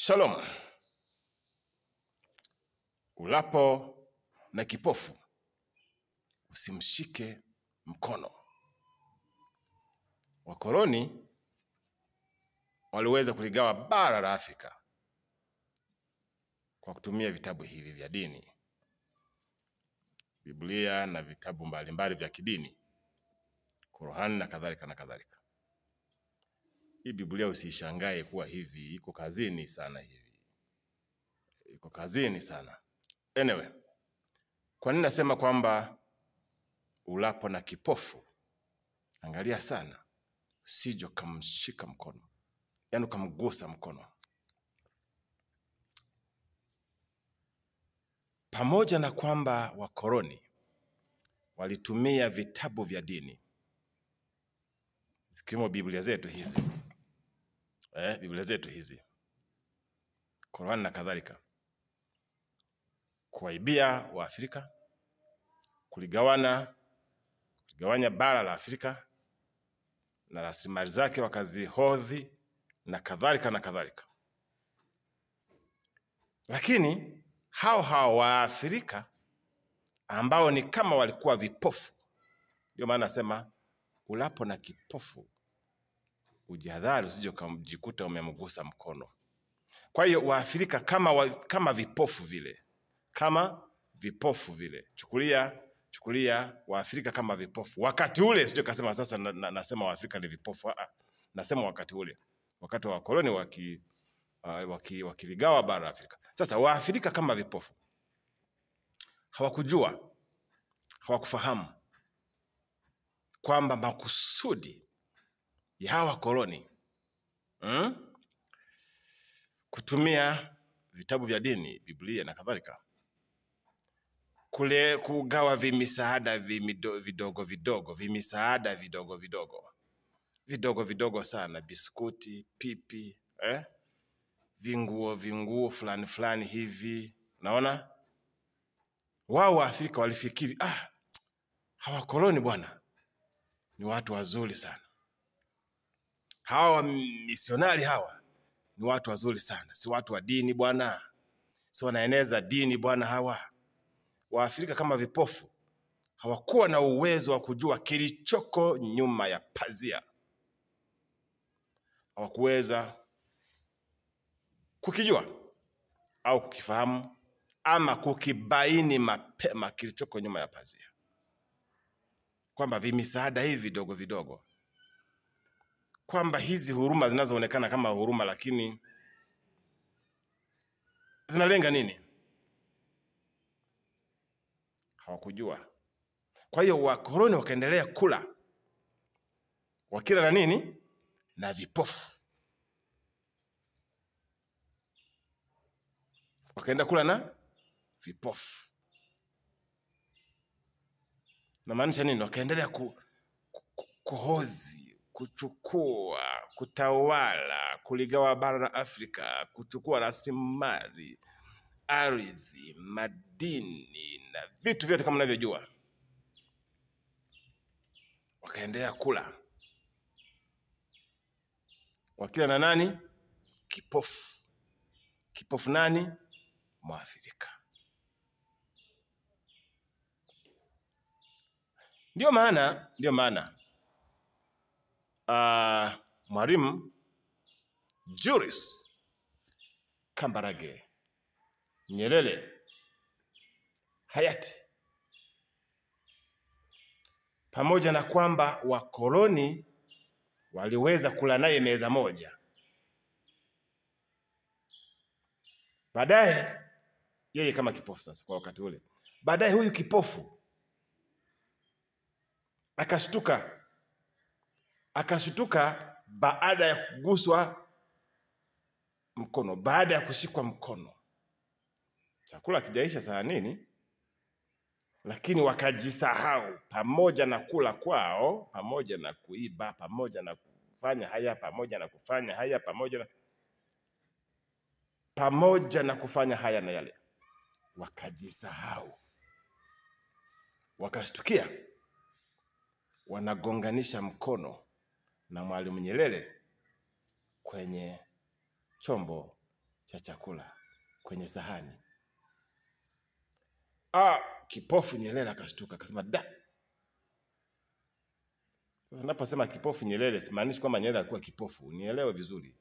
Shalom. Ulapo na kipofu usimshike mkono. Wakoloni waliweza kuligawa bara la Afrika kwa kutumia vitabu hivi vya dini, Biblia na vitabu mbalimbali vya kidini, Qur'an na kadhalika na kadhalika. Hii Biblia usishangae kuwa hivi, iko kazini sana hivi. Iko kazini sana. Anyway, kwa nini nasema kwamba ulapo na kipofu, angalia sana, usije kumshika mkono, yaani ukamgusa mkono. Pamoja na kwamba wakoloni walitumia vitabu vya dini, zikiwemo Biblia zetu hizi, Biblia zetu hizi, Qur'an na kadhalika, kuwaibia wa Afrika, kuligawanya bara la Afrika na rasilimali zake wakazihodhi na kadhalika na kadhalika. Lakini hao wa Afrika ambao ni kama walikuwa vipofu, ndio maana nasema ulapo na kipofu ujihadhari usije kumjikuta umemgusa mkono. Kwa hiyo wa Afrika kama vipofu vile, chukulia wa Afrika kama vipofu. Wakati ule sije kasema sasa nasema wa Afrika ni vipofu. Nasema wakati ule, wakati wa koloni wakiligawa bara la Afrika. Sasa wa Afrika kama vipofu hawakujua, hawakufahamu kwamba makusudi ya hawa koloni kutumia vitabu vya dini, Biblia na kadhalika, kule kugawa vimisaada vidogo sana, biskuti, pipi, vinguo fulani hivi. Naona wao wa Afrika walifikiri hawa koloni bwana ni watu wazuri sana, hawa misionari hawa ni watu wazuri sana, si watu wa dini bwana, si wanaeneza dini bwana. Hawa wa Afrika kama vipofu hawakuwa na uwezo wa kujua kilichoko nyuma ya pazia. Hawakuweza kukijua au kukifahamu ama kukibaini mapema kilichoko nyuma ya pazia, kwamba vimisaada hivi vidogo, kwamba hizi huruma zinazoonekana kama huruma lakini zinalenga nini? Hawakujua. Kwa hiyo wakoloni wakaendelea kula, wakila na nini? Na vipofu. Wakaenda kula na vipofu. Na maanisha nini? Wakaendelea kuhodhi, kuchukua, kutawala, kuligawa bara la Afrika, kuchukua rasilimali, ardhi, madini na vitu vyote kama mnavyojua. Wakaendelea kula, wakila na nani? Kipofu. Kipofu nani? Mwafrika. Ndio maana Mwalimu Julius Kambarage Nyerere hayati, pamoja na kwamba wakoloni waliweza kula naye meza moja, baadaye yeye kama kipofu sasa kwa wakati ule, baadaye huyu kipofu akashtuka baada ya kuguswa mkono, baada ya kushikwa mkono. Chakula kijaisha sahanini, lakini wakajisahau, pamoja na kula kwao, pamoja na kuiba, pamoja na kufanya haya, pamoja na kufanya haya, pamoja na kufanya haya na yale, wakajisahau, wakashtukia wanagonganisha mkono na Mwalimu Nyerere kwenye chombo cha chakula kwenye sahani. Kipofu Nyerere akashtuka akasema da. Sasa naposema kipofu Nyerere simaanishi kwamba Nyerere alikuwa kipofu, nielewe vizuri.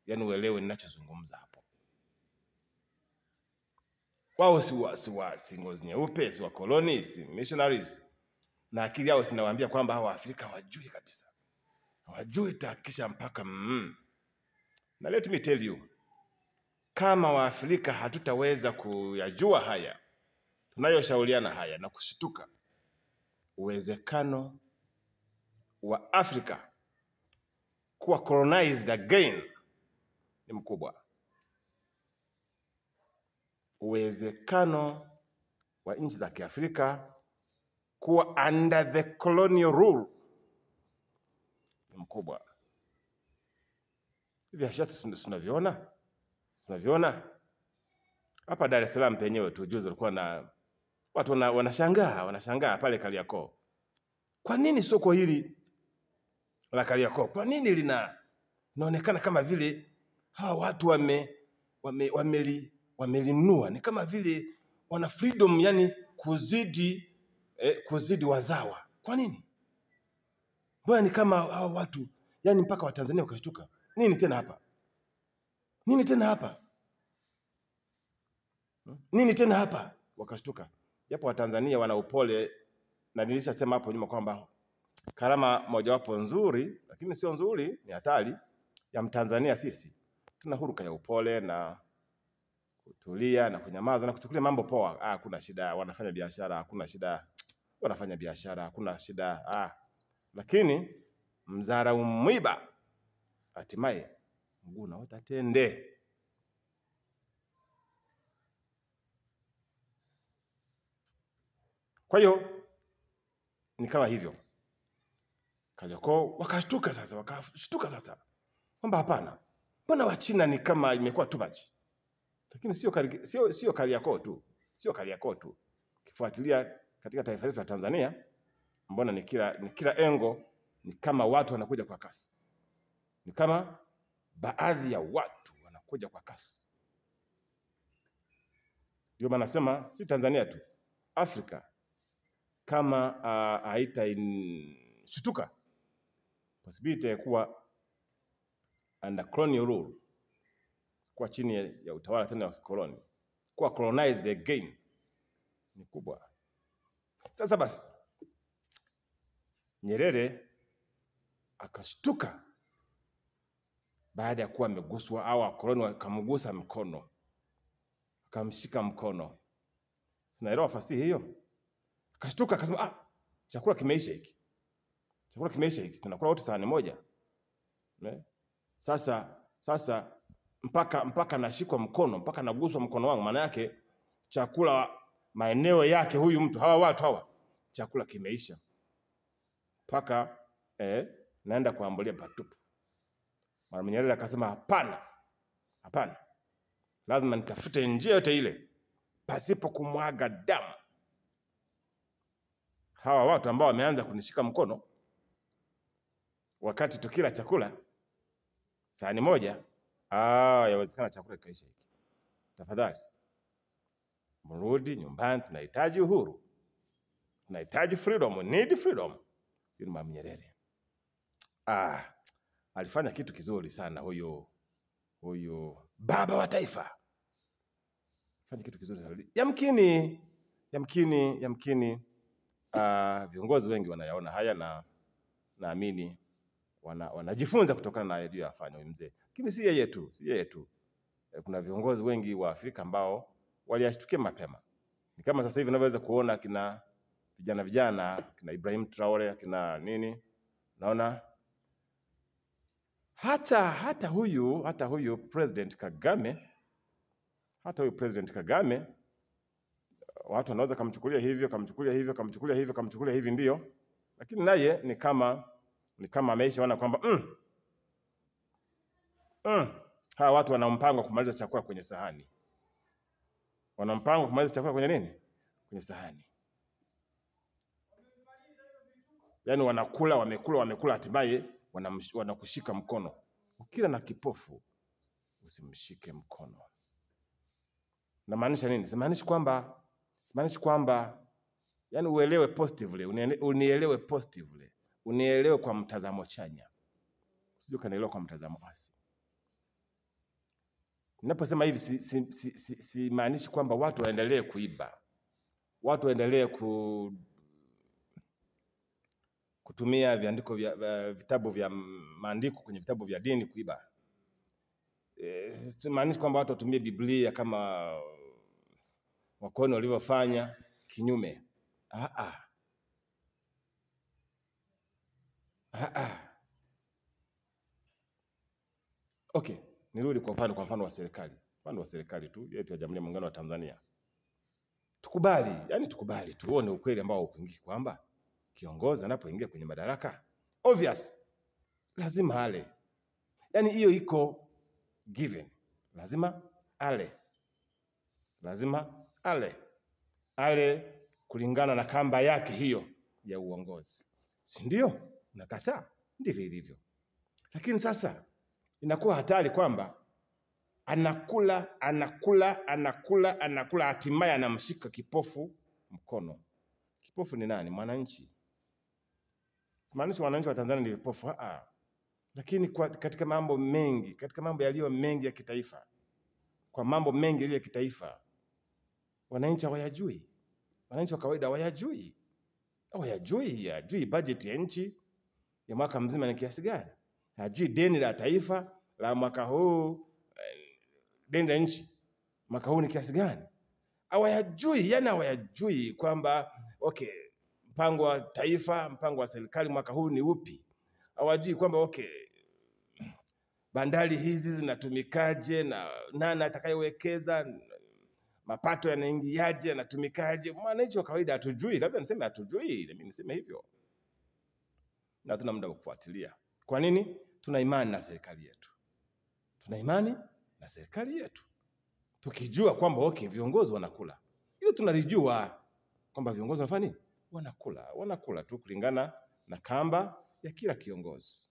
Yaani uelewe ninachozungumza hapo. Wao si ngozi nyeupe, si wa koloni, si missionaries. Na akili yao sinawaambia kwamba hawa Afrika hawajui kabisa. Hawajui takisha mpaka Na let me tell you, kama Waafrika hatutaweza kuyajua haya, tunayoshauriana haya na kushtuka, uwezekano wa Afrika kuwa colonized again ni mkubwa. Uwezekano wa nchi za Kiafrika kuwa under the colonial rule ni mkubwa. Hivi hashatu tunaviona hapa Dar es Salaam penyewe tu. Juzi walikuwa na watu wanashangaa pale Kariakoo. Kwa nini soko hili la Kariakoo, kwa nini linaonekana kama vile hawa watu wamelinunua? Ni kama vile wana freedom, yani kuzidi wazawa. Kwa nini? Mbona ni kama hawa watu, yani mpaka Watanzania wakashtuka. Nini tena hapa? Nini tena hapa? Nini tena hapa? Wakashtuka. Japo Watanzania wana upole, na nilishasema hapo nyuma kwamba karama mojawapo nzuri, lakini sio nzuri, ni hatari ya Mtanzania sisi. Tuna huruka ya upole na kutulia na kunyamaza na kuchukulia mambo poa. Hakuna shida, wanafanya biashara, hakuna shida. Wanafanya biashara, hakuna shida. Lakini mzara mwiba hatimaye mguu na utatende. Kwa hiyo ni kama hivyo. Kariakoo wakashtuka sasa. Kwamba hapana. Mbona Wachina ni kama imekuwa too much? Lakini sio Kariakoo tu. Sio Kariakoo tu. Kifuatilia katika taifa letu la Tanzania, mbona ni kila engo, ni kama watu wanakuja kwa kasi. Ni kama baadhi ya watu wanakuja kwa kasi. Ndio maana nasema si Tanzania tu, Afrika kama haitashtuka possibility ya kuwa under colonial rule, kwa chini ya utawala tena wa kikoloni, kuwa colonized again ni kubwa. Sasa basi Nyerere akashtuka baada ya kuwa ameguswa, au wakoloni wakamgusa mkono, akamshika mkono. Sinaelewa fasihi hiyo. Akashtuka akasema chakula kimeisha hiki. Chakula kimeisha hiki. Tunakula wote sahani moja. Sasa mpaka nashikwa mkono, mpaka naguswa mkono wangu, maana yake chakula maeneo yake huyu mtu, hawa watu hawa, chakula kimeisha. Mpaka naenda kuambulia patupu. Mwalimu Nyerere akasema hapana. Lazima nitafute njia yote ile pasipo kumwaga damu. Hawa watu ambao wameanza kunishika mkono wakati tukila chakula sahani moja, yawezekana chakula kaisha hiki. Tafadhali mrudi nyumbani, tunahitaji uhuru. Tunahitaji freedom, we need freedom. Yule Mwalimu Nyerere alifanya kitu kizuri sana huyo baba wa taifa. Fanya kitu kizuri sana. Yamkini viongozi wengi wanayaona haya na naamini wanajifunza kutokana na aliyofanya huyu mzee. Lakini si yeye tu. Kuna viongozi wengi wa Afrika ambao waliyashtukia mapema. Ni kama sasa hivi unaweza kuona kina vijana kina Ibrahim Traore, kina nini. Naona hata huyu President Kagame, watu wanaweza kumchukulia hivi ndio, lakini naye ni kama ameishaona kwamba hawa watu wana mpango kumaliza chakula kwenye sahani. Wana mpango kumaliza chakula kwenye nini? Kwenye sahani. Yaani wamekula hatimaye wanakushika mkono. Ukila na kipofu usimshike mkono. Namaanisha nini? Simaanishi kwamba yani uelewe positively, unielewe positively, unielewe kwa mtazamo chanya. Usije kanielewa kwa mtazamo hasi. Ninaposema hivi simaanishi kwamba watu waendelee kuiba. Watu waendelee kutumia vitabu vya maandiko kwenye vitabu vya dini kuiba. Simaanishi kwamba watu watumie Biblia kama wakoloni walivyofanya kinyume. Okay, nirudi kwa mfano wa serikali. Mfano wa serikali tu yetu ya Jamhuri ya Muungano wa Tanzania. Tukubali tu. Huo ni ukweli ambao upingiki kwamba kiongozi anapoingia kwenye madaraka obvious lazima ale. Yani hiyo iko given. Lazima ale. Lazima ale. Ale kulingana na kamba yake hiyo ya uongozi. Si ndio? Nakataa. Ndivyo ilivyo. Lakini sasa inakuwa hatari kwamba anakula hatimaye anamshika kipofu mkono. Kipofu ni nani? Mwananchi. Simaanishi wananchi wa Tanzania ni vipofu. Lakini katika mambo mengi, katika mambo yaliyo mengi ya kitaifa, kwa mambo mengi yaliyo ya kitaifa, wananchi hawayajui. Wananchi wa kawaida hawayajui. Hawajui budget ya nchi ya mwaka mzima ni kiasi gani. Hajui deni la taifa la mwaka huu, deni la nchi mwaka huu ni kiasi gani. Hawayajui kwamba okay, mpango wa taifa, mpango wa serikali mwaka huu ni upi. Hawajui kwamba okay, bandari hizi zinatumikaje na nani atakayewekeza, mapato yanaingiaje, yanatumikaje. Mwananchi wa kawaida hatujui, labda niseme hatujui, mimi niseme hivyo. Na tuna muda wa kufuatilia. Kwa nini? Tuna imani na serikali yetu. Tukijua kwamba okay, viongozi wanakula. Hiyo tunalijua kwamba viongozi wanafanya nini? Wanakula tu kulingana na kamba ya kila kiongozi.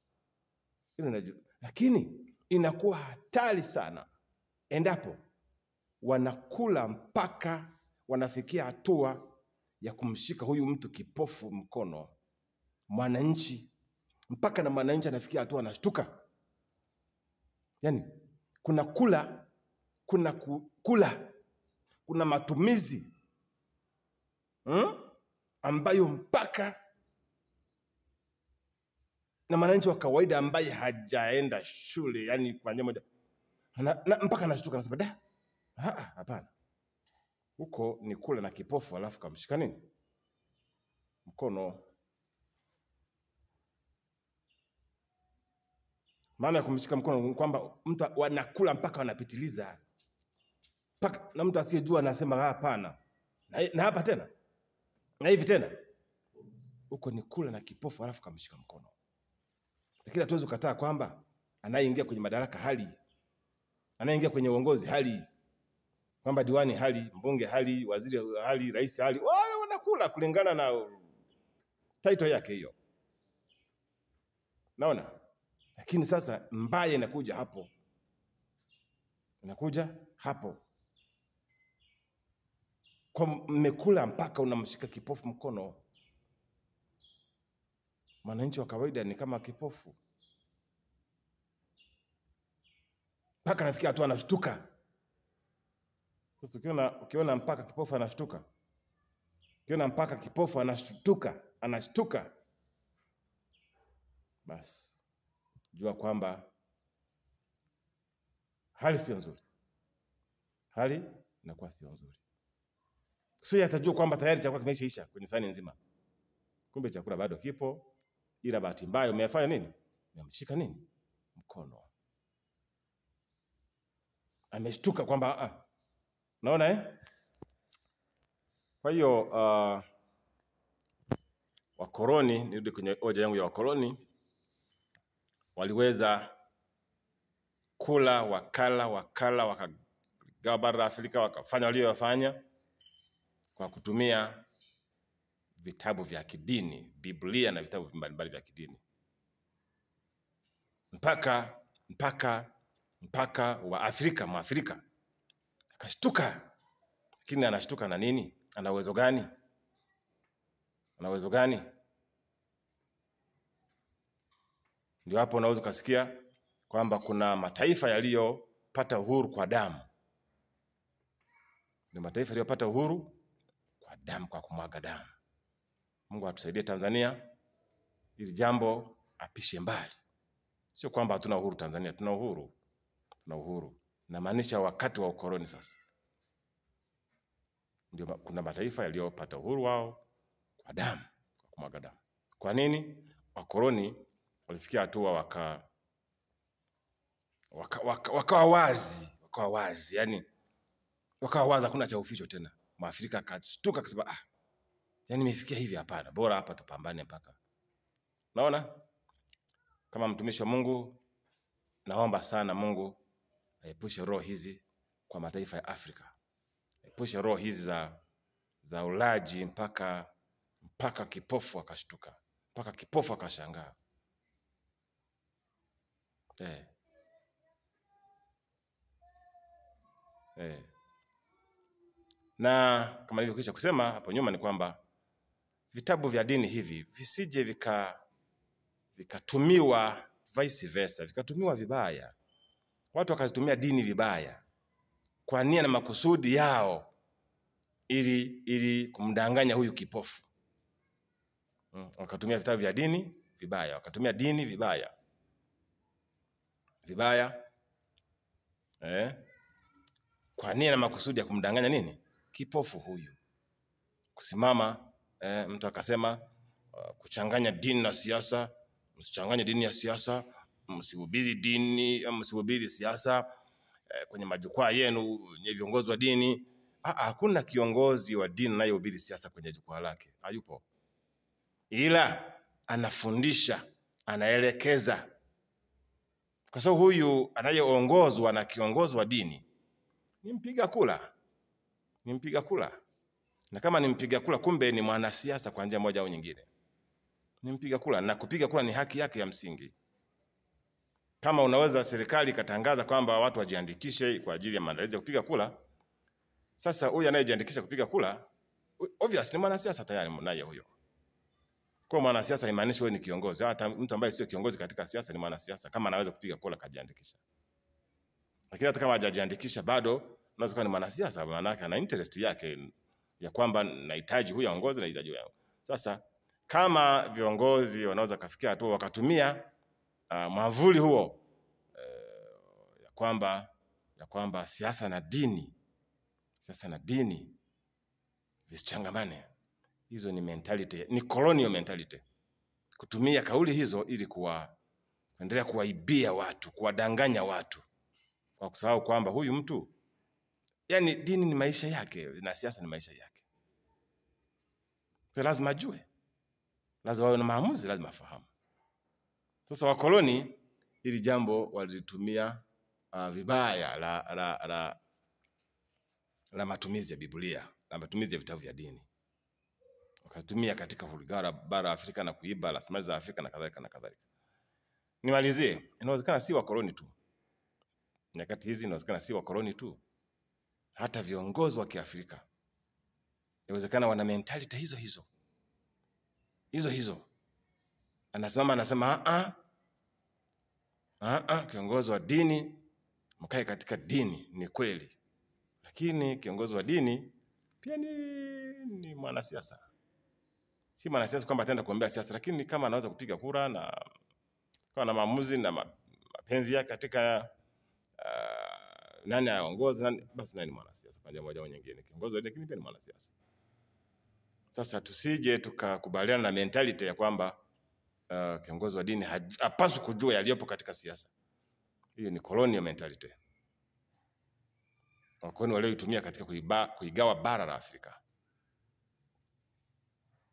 Lakini inakuwa hatari sana endapo wanakula mpaka wanafikia hatua ya kumshika huyu mtu kipofu mkono, mwananchi, mpaka na mwananchi anafikia hatua anashtuka. Yani kuna matumizi ambayo mpaka na mwananchi wa kawaida ambaye hajaenda shule, yani kwa njia moja mpaka anashtuka, anasema hapana. Huko ni kula na kipofu alafu kamshika nini? Mkono. Maana ya kumshika mkono kwamba mtu wanakula mpaka wanapitiliza. Na mtu asiyejua anasema hapana. Na hapa tena. Na hivi tena. Huko ni kula na kipofu alafu kamshika mkono. Lakini hatuwezi kukataa kwamba anayeingia kwenye madaraka hali, anayeingia kwenye uongozi hali, kwamba diwani hali, mbunge hali, waziri hali, rais hali, wale wanakula kulingana na title yake hiyo. Naona? Lakini sasa mbaya inakuja hapo. Kwa mmekula mpaka unamshika kipofu mkono. Mwananchi wa kawaida ni kama kipofu. Mpaka nafikia hatua anashtuka. Sasa ukiona mpaka kipofu anashtuka. Anashtuka. Basi jua kwamba hali sio nzuri. Hali inakuwa sio nzuri. Sio atajua kwamba tayari chakula kimeshaisha kwenye sahani nzima. Kumbe chakula bado kipo. Ila bahati mbaya umefanya nini? Umemshika nini? Mkono. Ameshtuka kwamba naona Kwa hiyo wakoloni, nirudi kwenye hoja yangu ya wakoloni, waliweza kula, wakala, wakagawa bara Afrika, wakafanya waliyofanya kwa kutumia vitabu vya kidini, Biblia na vitabu mbalimbali vya kidini. Mpaka mpaka wa Afrika, Mwafrika. Akashtuka. Lakini anashtuka na nini? Ana uwezo gani? Ana uwezo gani? Ndio hapo unaweza kusikia kwamba kuna mataifa yaliyopata uhuru kwa damu. Ni mataifa yaliyopata uhuru kwa damu, kwa kumwaga damu. Mungu atusaidie Tanzania ili jambo apishe mbali. Sio kwamba hatuna uhuru Tanzania, tuna uhuru. Tuna uhuru. Namaanisha wakati wa ukoloni sasa. Ndio kuna mataifa yaliyopata uhuru wao kwa damu, kwa kumwaga damu. Kwa nini? Wakoloni walifikia hatua wakawa wazi, yani wakawa wazi, hakuna cha uficho tena. Mwafrika akashtuka akasema yani nimefikia hivi, hapana, bora hapa tupambane mpaka. Naona kama mtumishi wa Mungu naomba sana Mungu aepushe roho hizi kwa mataifa ya Afrika. Aepushe roho hizi za ulaji mpaka kipofu akashtuka, mpaka kipofu akashangaa. Na kama nilivyokwisha kusema hapo nyuma ni kwamba vitabu vya dini hivi visije vikatumiwa vice versa, vikatumiwa vibaya. Watu wakazitumia dini vibaya kwa nia na makusudi yao ili kumdanganya huyu kipofu. Wakatumia vitabu vya dini vibaya, wakatumia dini vibaya. Kwa nia na makusudi ya kumdanganya nini? Kipofu huyu. Kusimama mtu akasema kuchanganya dini na siasa, msichanganye dini ya siasa, msihubiri dini, msihubiri siasa kwenye majukwaa yenu nye viongozi wa dini. Hakuna kiongozi wa dini anayehubiri siasa kwenye jukwaa lake, hayupo. Ila anafundisha, anaelekeza. Kwa sababu huyu anayeongozwa na kiongozi wa dini ni mpiga kura. Ni mpiga kura. Na kama ni mpiga kura, kumbe ni mwanasiasa kwa njia moja au nyingine. Ni mpiga kura, na kupiga kura ni haki yake ya msingi. Kama unaweza serikali ikatangaza kwamba watu wajiandikishe kwa ajili ya maandalizi ya kupiga kura, sasa huyu anayejiandikisha kupiga kura obviously ni mwanasiasa tayari naye huyo. Kwa mwanasiasa haimaanishi wewe ni kiongozi. Hata mtu ambaye sio kiongozi katika siasa ni mwanasiasa kama anaweza kupiga kura kajiandikisha. Lakini hata kama hajajiandikisha bado unaweza kuwa ni mwanasiasa, maana yake ana interest yake ya kwamba nahitaji huyu aongoze na nahitaji huyu. Sasa kama viongozi wanaweza kufikia hatua wakatumia mwavuli huo ya kwamba siasa na dini visichangamane, hizo ni mentality, ni colonial mentality. Kutumia kauli hizo ili kuendelea kuwaibia watu, kuwadanganya watu, kwa kusahau kwamba huyu mtu, yani dini ni maisha yake na siasa ni maisha yake. So lazima ajue, lazima wawe na maamuzi, lazima afahamu. Sasa wakoloni hili jambo walitumia vibaya la matumizi ya Biblia, la matumizi ya vitabu vya dini. Wakatumia katika kuligara bara Afrika na kuiba rasilimali za Afrika na kadhalika na kadhalika. Nimalizie, inawezekana si wakoloni tu. Nyakati hizi inawezekana si wakoloni tu. Hata viongozi wa Kiafrika inawezekana wana mentality hizo. Anasema kiongozi wa dini mkae katika dini, ni kweli. Lakini kiongozi wa dini pia ni mwanasiasa. Si mwanasiasa kwamba ataenda kuombea siasa, lakini kama anaweza kupiga kura na kwa na maamuzi na mapenzi yake katika nani aongoze, basi nani mwanasiasa kwa njia moja au nyingine. Kiongozi wa dini lakini pia ni mwanasiasa. Sasa tusije tukakubaliana na mentality ya kwamba kiongozi wa dini hapaswi kujua yaliyopo katika siasa. Hiyo ni colonial mentality. Wakoloni walioitumia katika kuigawa bara la Afrika.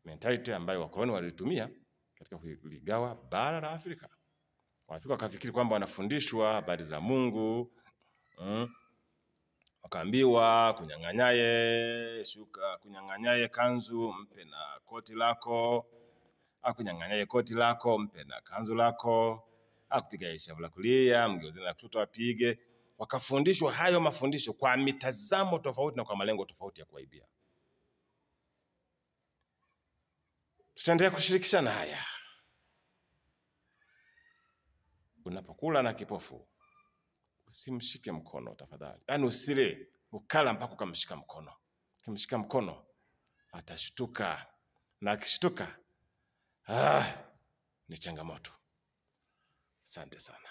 Mentality ambayo wakoloni walitumia katika kuigawa bara la Afrika. Waafrika wakafikiri kwamba wanafundishwa habari za Mungu. Wakaambiwa kunyang'anyaye shuka, kunyang'anyaye kanzu mpe na koti lako, akunyang'anyaye koti lako mpe na kanzu lako, akupiga shavu la kulia mgeuzeni na kutoto apige. wakafundishwa hayo mafundisho kwa mitazamo tofauti na kwa malengo tofauti ya kuwaibia. Tutaendelea kushirikishana haya. Unapokula na kipofu, usimshike mkono tafadhali. Yaani usile ukala mpaka ukamshika mkono. Ukimshika mkono atashtuka, na akishtuka ni changamoto. Asante sana.